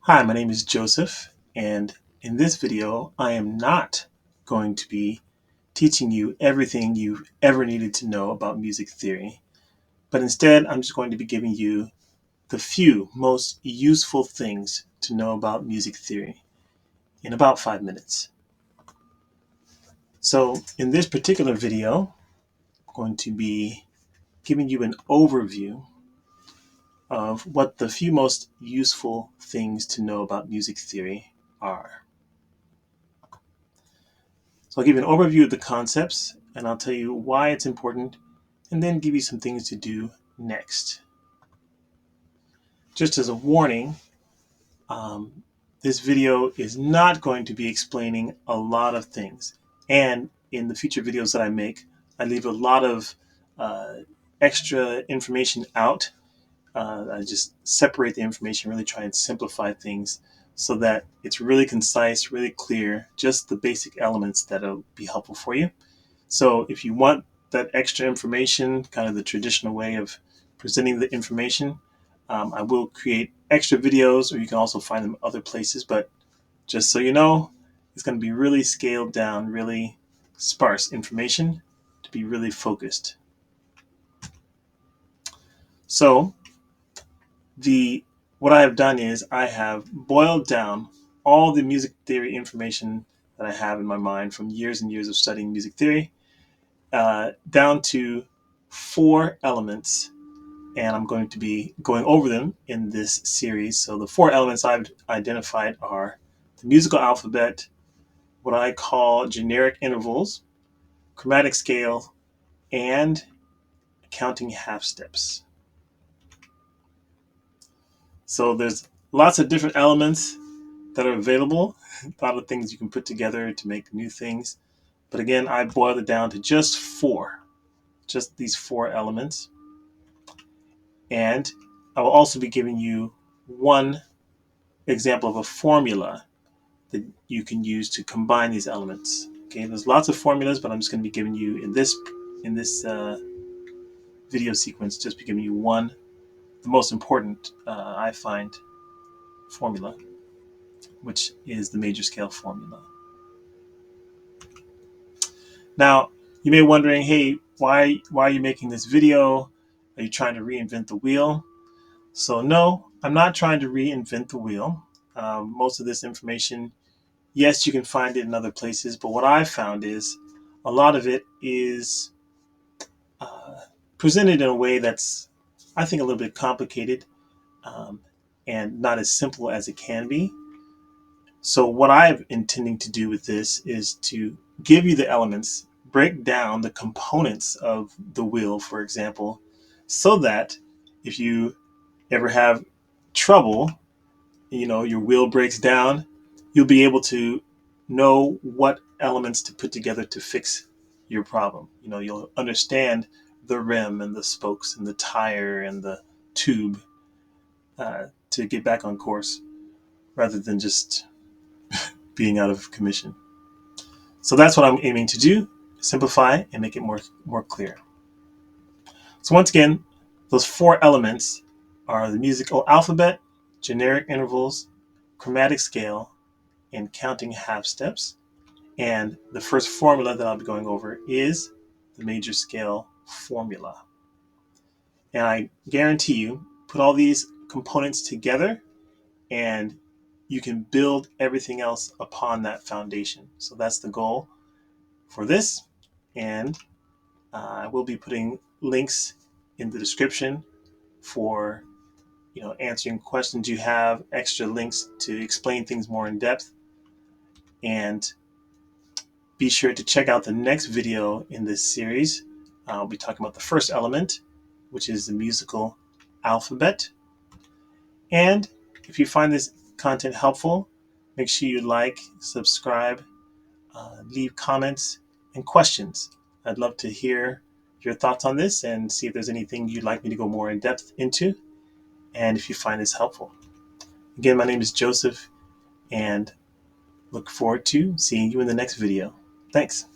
Hi, my name is Joseph, and in this video, I am not going to be teaching you everything you've ever needed to know about music theory, but instead, I'm just going to be giving you the few most useful things to know about music theory in about 5 minutes. So, in this particular video, I'm going to be giving you an overview of what the few most useful things to know about music theory are. So I'll give you an overview of the concepts, and I'll tell you why it's important, and then give you some things to do next. Just as a warning, this video is not going to be explaining a lot of things. And in the future videos that I make, I leave a lot of extra information out. I just separate the information, really try and simplify things so that it's really concise, really clear, just the basic elements that'll be helpful for you. So if you want that extra information, kind of the traditional way of presenting the information, I will create extra videos, or you can also find them other places. But just so you know, it's going to be really scaled down, really sparse information to be really focused. So what I have done is I have boiled down all the music theory information that I have in my mind from years and years of studying music theory down to 4 elements, and I'm going to be going over them in this series. So the 4 elements I've identified are the musical alphabet, what I call generic intervals, chromatic scale, and counting half steps. So there's lots of different elements that are available, a lot of things you can put together to make new things. But again, I boiled it down to just 4, just these 4 elements. And I will also be giving you one example of a formula that you can use to combine these elements. Okay, there's lots of formulas, but I'm just going to be giving you in this video sequence, just be giving you one, the most important I find formula, which is the major scale formula. Now, you may be wondering, hey, why are you making this video? Are you trying to reinvent the wheel? So no, I'm not trying to reinvent the wheel. Most of this information, yes, you can find it in other places, but what I've found is a lot of it is presented in a way that's, I think, a little bit complicated and not as simple as it can be. So what I'm intending to do with this is to give you the elements, break down the components of the wheel, for example, so that if you ever have trouble, your wheel breaks down, you'll be able to know what elements to put together to fix your problem. You'll understand the rim and the spokes and the tire and the tube to get back on course rather than just being out of commission. So that's what I'm aiming to do, simplify and make it more clear. So once again, those 4 elements are the musical alphabet, generic intervals, chromatic scale, and counting half steps. And the first formula that I'll be going over is the major scale formula. And I guarantee you, put all these components together and you can build everything else upon that foundation. So that's the goal for this. And I will be putting links in the description for answering questions you have, extra links to explain things more in depth. And be sure to check out the next video in this series. I'll be talking about the first element, which is the musical alphabet. And if you find this content helpful, make sure you like, subscribe, leave comments and questions. I'd love to hear your thoughts on this and see if there's anything you'd like me to go more in depth into, and if you find this helpful. Again, my name is Joseph, and look forward to seeing you in the next video. Thanks.